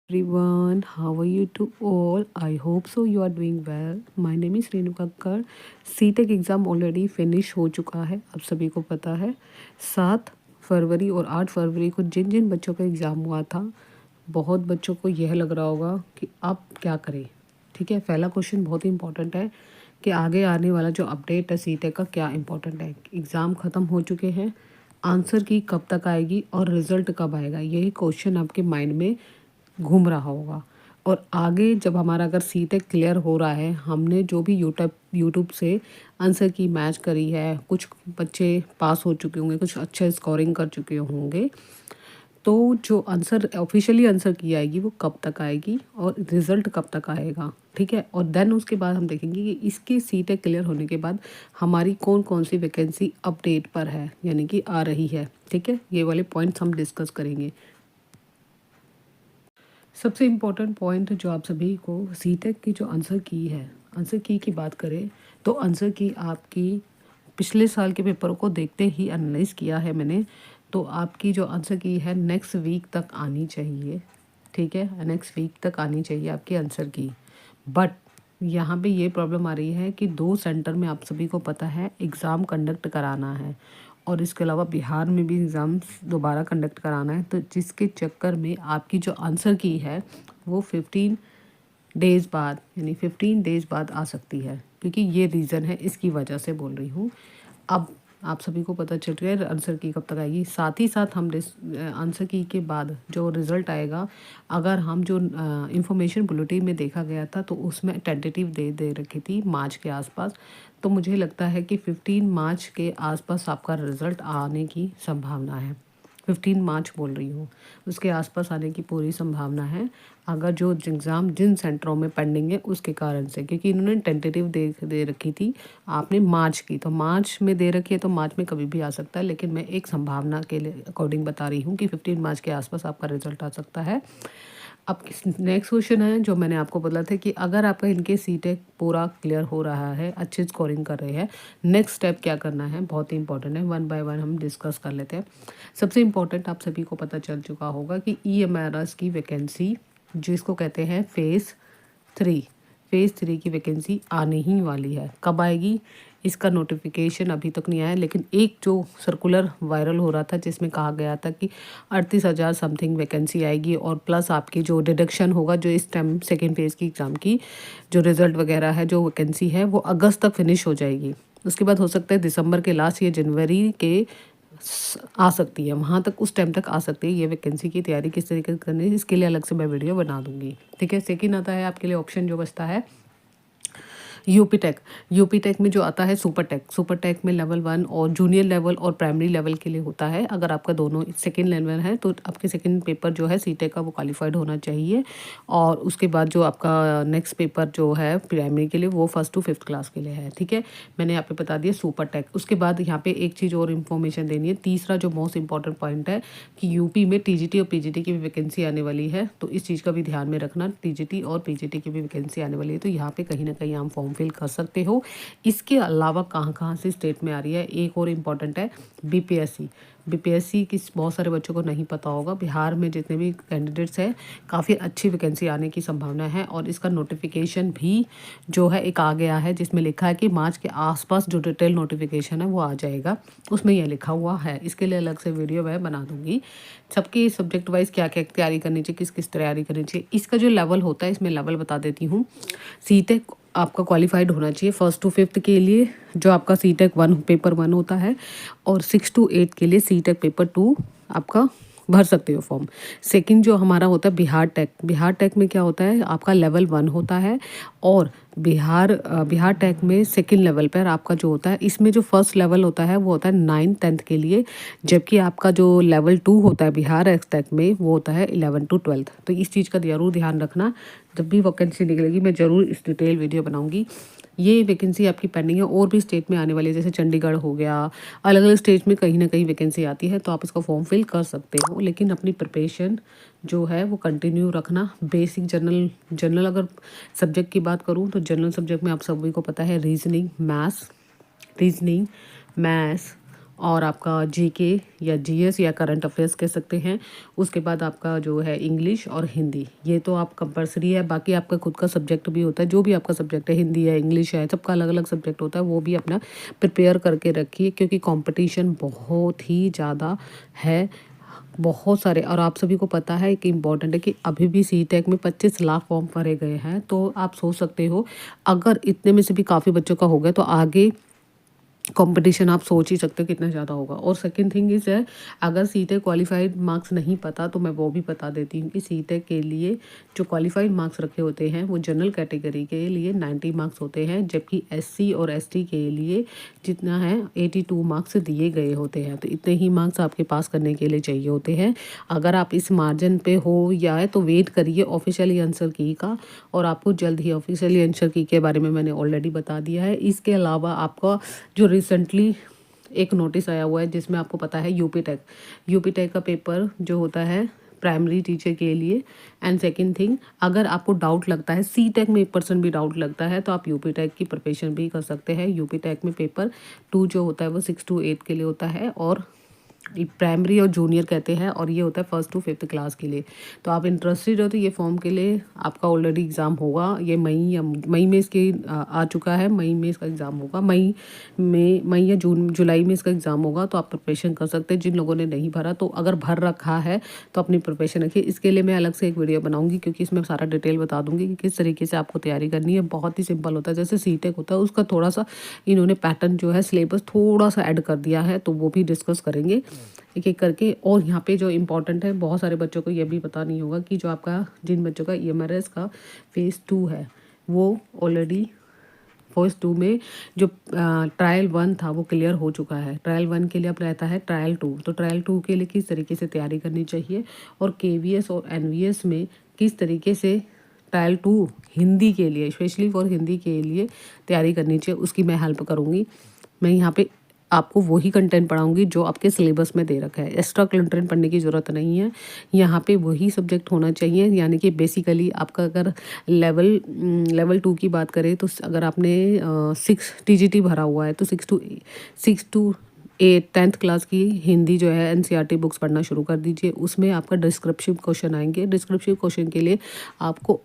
Everyone, how are you to all? I hope so you are doing well. My name is Renu Kakkar. CTET exam already finish हो चुका है, आप सभी को पता है। 7 फरवरी और 8 फरवरी को जिन जिन बच्चों का एग्ज़ाम हुआ था, बहुत बच्चों को यह लग रहा होगा कि अब क्या करें। ठीक है, पहला क्वेश्चन बहुत ही इंपॉर्टेंट है कि आगे आने वाला जो अपडेट है सीटेक का क्या इंपॉर्टेंट है। एग्ज़ाम ख़त्म हो चुके हैं, आंसर की कब तक आएगी और रिज़ल्ट कब आएगा, यही क्वेश्चन आपके माइंड में घूम रहा होगा। और आगे जब हमारा अगर सीटेक क्लियर हो रहा है, हमने जो भी यूट्यूब से आंसर की मैच करी है, कुछ बच्चे पास हो चुके होंगे, कुछ अच्छे स्कोरिंग कर चुके होंगे, तो जो आंसर ऑफिशियली आंसर की आएगी वो कब तक आएगी और रिज़ल्ट कब तक आएगा। ठीक है, और देन उसके बाद हम देखेंगे कि इसके सीटेक क्लियर होने के बाद हमारी कौन कौन सी वैकेंसी अपडेट पर है, यानी कि आ रही है। ठीक है, ये वाले पॉइंट्स हम डिस्कस करेंगे। सबसे इम्पोर्टेंट पॉइंट जो आप सभी को सीटेक की जो आंसर की है, आंसर की बात करें तो आंसर की आपकी पिछले साल के पेपर को देखते ही एनालाइज किया है मैंने, तो आपकी जो आंसर की है नेक्स्ट वीक तक आनी चाहिए। ठीक है, नेक्स्ट वीक तक आनी चाहिए आपकी आंसर की। बट यहाँ पे ये प्रॉब्लम आ रही है कि 2 सेंटर में आप सभी को पता है एग्ज़ाम कंडक्ट कराना है, और इसके अलावा बिहार में भी एग्ज़ाम्स दोबारा कंडक्ट कराना है, तो जिसके चक्कर में आपकी जो आंसर की है वो 15 डेज़ बाद, यानी 15 डेज़ बाद आ सकती है, क्योंकि ये रीज़न है, इसकी वजह से बोल रही हूँ। अब आप सभी को पता चल रहा है आंसर की कब तक आएगी। साथ ही साथ हम आंसर की के बाद जो रिज़ल्ट आएगा, अगर हम जो इंफॉर्मेशन बुलेटिन में देखा गया था तो उसमें टेंटेटिव दे रखी थी मार्च के आसपास, तो मुझे लगता है कि 15 मार्च के आसपास आपका रिज़ल्ट आने की संभावना है। 15 मार्च बोल रही हूँ, उसके आसपास आने की पूरी संभावना है, अगर जो एग्ज़ाम जिन सेंटरों में पेंडिंग है उसके कारण से, क्योंकि इन्होंने टेंटेटिव दे रखी थी आपने मार्च की, तो मार्च में दे रखी है तो मार्च में कभी भी आ सकता है, लेकिन मैं एक संभावना के लिए अकॉर्डिंग बता रही हूँ कि 15 मार्च के आसपास आपका रिजल्ट आ सकता है। अब नेक्स्ट क्वेश्चन है जो मैंने आपको बोला था कि अगर आपका इनके सीटेक पूरा क्लियर हो रहा है, अच्छी स्कोरिंग कर रहे हैं, नेक्स्ट स्टेप क्या करना है, बहुत ही इंपॉर्टेंट है। वन बाय वन हम डिस्कस कर लेते हैं। सबसे इम्पॉर्टेंट आप सभी को पता चल चुका होगा कि EMRS की वैकेंसी, जिसको कहते हैं फेज़ 3 की वैकेंसी आने ही वाली है। कब आएगी इसका नोटिफिकेशन अभी तक नहीं आया, लेकिन एक जो सर्कुलर वायरल हो रहा था जिसमें कहा गया था कि 38,000 समथिंग वैकेंसी आएगी, और प्लस आपकी जो डिडक्शन होगा, जो इस टाइम सेकेंड फेज़ की एग्ज़ाम की जो रिज़ल्ट वगैरह है, जो वैकेंसी है वो अगस्त तक फिनिश हो जाएगी। उसके बाद हो सकता है दिसंबर के लास्ट या जनवरी के आ सकती है, वहाँ तक उस टाइम तक आ सकती है। ये वैकेंसी की तैयारी किस तरीके से करनी है इसके लिए अलग से मैं वीडियो बना दूंगी। ठीक है, सेकंड आता है आपके लिए ऑप्शन जो बचता है यूपी टेक में जो आता है सुपर टेक में लेवल 1 और जूनियर लेवल और प्राइमरी लेवल के लिए होता है। अगर आपका दोनों सेकेंड लेवल है तो आपके सेकेंड पेपर जो है सीटेक का वो क्वालिफाइड होना चाहिए, और उसके बाद जो आपका नेक्स्ट पेपर जो है प्राइमरी के लिए वो 1st to 5th क्लास के लिए है। ठीक है, मैंने यहाँ पे बता दिया सुपर टेक। उसके बाद यहाँ पे एक चीज़ और इन्फॉर्मेशन देनी है, तीसरा जो मोस्ट इंपॉर्टेंट पॉइंट है कि यूपी में टीजीटी और पीजीटी की भी वैकेंसी आने वाली है, तो इस चीज़ का भी ध्यान में रखना। टीजीटी और पीजीटी की भी वैकेंसी आने वाली है, तो यहाँ पे कहीं ना कहीं हम फॉर्म फिल कर सकते हो। इसके अलावा कहाँ कहाँ से स्टेट में आ रही है, एक और इम्पॉर्टेंट है बीपीएससी की बहुत सारे बच्चों को नहीं पता होगा। बिहार में जितने भी कैंडिडेट्स हैं काफ़ी अच्छी वैकेंसी आने की संभावना है, और इसका नोटिफिकेशन भी जो है एक आ गया है, जिसमें लिखा है कि मार्च के आसपास जो डिटेल नोटिफिकेशन है वो आ जाएगा, उसमें यह लिखा हुआ है। इसके लिए अलग से वीडियो मैं बना दूंगी। सबकी सब्जेक्ट वाइज क्या क्या तैयारी करनी चाहिए, किस किस तैयारी करनी चाहिए, इसका जो लेवल होता है इसमें लेवल बता देती हूँ। सीटेक आपका क्वालिफाइड होना चाहिए 1st to 5th के लिए, जो आपका सीटेक 1 पेपर 1 होता है, और 6 to 8 के लिए सीटेक पेपर 2 आपका भर सकते हो फॉर्म। सेकंड जो हमारा होता है बिहार टेक में क्या होता है, आपका लेवल 1 होता है, और बिहार टेक में सेकंड लेवल पर आपका जो होता है, इसमें जो फर्स्ट लेवल होता है वो होता है 9th 10th के लिए, जबकि आपका जो लेवल 2 होता है बिहार एक्स टेक में वो होता है 11 to 12th। तो इस चीज़ का जरूर ध्यान रखना, जब भी वैकेंसी निकलेगी मैं ज़रूर इस डिटेल वीडियो बनाऊंगी। ये वैकेंसी आपकी पेंडिंग है, और भी स्टेट में आने वाली है, जैसे चंडीगढ़ हो गया, अलग अलग स्टेट में कहीं ना कहीं वैकेंसी आती है, तो आप इसका फॉर्म फिल कर सकते हो, लेकिन अपनी प्रिपरेशन जो है वो कंटिन्यू रखना। बेसिक जनरल अगर सब्जेक्ट की बात करूँ तो जनरल सब्जेक्ट में आप सभी को पता है रीजनिंग, मैथ्स और आपका जीके या जीएस या करंट अफेयर्स कह सकते हैं। उसके बाद आपका जो है इंग्लिश और हिंदी, ये तो आप कंपलसरी है। बाकी आपका खुद का सब्जेक्ट भी होता है, जो भी आपका सब्जेक्ट है, हिंदी है, इंग्लिश है, सबका अलग अलग सब्जेक्ट होता है, वो भी अपना प्रिपेयर करके रखिए क्योंकि कंपटीशन बहुत ही ज़्यादा है, बहुत सारे। और आप सभी को पता है कि इम्पॉर्टेंट है कि अभी भी सी टेक में 25 लाख फॉर्म भरे गए हैं। तो आप सोच सकते हो अगर इतने में से भी काफ़ी बच्चों का हो गया तो आगे कंपटीशन आप सोच ही सकते हो कितना ज़्यादा होगा। और सेकंड थिंग इज़ है, अगर सीटेक क्वालिफाइड मार्क्स नहीं पता तो मैं वो भी बता देती हूँ कि सीटेक के लिए जो क्वालिफाइड मार्क्स रखे होते हैं वो जनरल कैटेगरी के लिए 90 मार्क्स होते हैं, जबकि एससी और एसटी के लिए जितना है 82 मार्क्स दिए गए होते हैं। तो इतने ही मार्क्स आपके पास करने के लिए चाहिए होते हैं। अगर आप इस मार्जिन पे हो या तो वेट करिए ऑफिशियली आंसर की का, और आपको जल्द ही ऑफिशियली आंसर की के बारे में मैंने ऑलरेडी बता दिया है। इसके अलावा आपका जो रिसेंटली एक नोटिस आया हुआ है जिसमें आपको पता है यूपी टेक का पेपर जो होता है प्राइमरी टीचर के लिए। एंड सेकंड थिंग, अगर आपको डाउट लगता है सी टेक में 1% भी डाउट लगता है तो आप यूपी टेक की प्रिपरेशन भी कर सकते हैं। यूपी टेक में पेपर 2 जो होता है वो 6 to 8 के लिए होता है, और प्राइमरी और जूनियर कहते हैं, और ये होता है 1st to 5th क्लास के लिए। तो आप इंटरेस्टेड हो तो ये फॉर्म के लिए आपका ऑलरेडी एग्ज़ाम होगा, ये मई में इसके आ चुका है। मई में इसका एग्ज़ाम होगा, मई या जुलाई में इसका एग्ज़ाम होगा। तो आप प्रिपरेशन कर सकते हैं। जिन लोगों ने नहीं भरा तो अगर भर रखा है तो अपनी प्रिपरेशन रखिए। इसके लिए मैं अलग से एक वीडियो बनाऊंगी क्योंकि इसमें सारा डिटेल बता दूंगी कि किस तरीके से आपको तैयारी करनी है। बहुत ही सिंपल होता है, जैसे सीटेक होता है उसका थोड़ा सा इन्होंने पैटर्न जो है सिलेबस थोड़ा सा ऐड कर दिया है, तो वो भी डिस्कस करेंगे एक एक करके। और यहाँ पे जो इम्पोर्टेंट है, बहुत सारे बच्चों को ये भी पता नहीं होगा कि जो आपका जिन बच्चों का ईएमआरएस का फेज़ 2 है वो ऑलरेडी फेज़ 2 में जो ट्रायल 1 था वो क्लियर हो चुका है। ट्रायल 1 के लिए अब रहता है ट्रायल 2। तो ट्रायल 2 के लिए किस तरीके से तैयारी करनी चाहिए, और केवीएस और एनवीएस में किस तरीके से ट्रायल 2 हिंदी के लिए, स्पेशली फॉर हिंदी के लिए तैयारी करनी चाहिए, उसकी मैं हेल्प करूँगी। मैं यहाँ पे आपको वही कंटेंट पढ़ाऊंगी जो आपके सिलेबस में दे रखा है। एक्स्ट्रा कंटेंट पढ़ने की ज़रूरत नहीं है, यहाँ पे वही सब्जेक्ट होना चाहिए। यानी कि बेसिकली आपका अगर लेवल 2 की बात करें तो अगर आपने 6 टीजीटी भरा हुआ है तो 6 to 8 10th क्लास की हिंदी जो है एनसीईआरटी बुक्स पढ़ना शुरू कर दीजिए। उसमें आपका डिस्क्रिप्टिव क्वेश्चन आएंगे। डिस्क्रिप्टिव क्वेश्चन के लिए आपको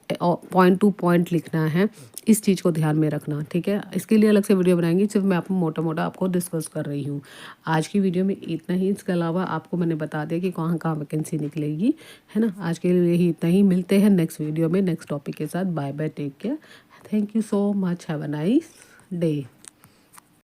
पॉइंट टू पॉइंट लिखना है, इस चीज़ को ध्यान में रखना, ठीक है। इसके लिए अलग से वीडियो बनाएंगे, सिर्फ मैं आपको मोटा मोटा आपको डिस्कस कर रही हूँ। आज की वीडियो में इतना ही। इसके अलावा आपको मैंने बता दिया कि कहाँ कहाँ वैकेंसी निकलेगी, है ना। आज के लिए ही इतना ही। मिलते हैं नेक्स्ट वीडियो में नेक्स्ट टॉपिक के साथ। Bye bye, take care, thank you so much, have a nice day.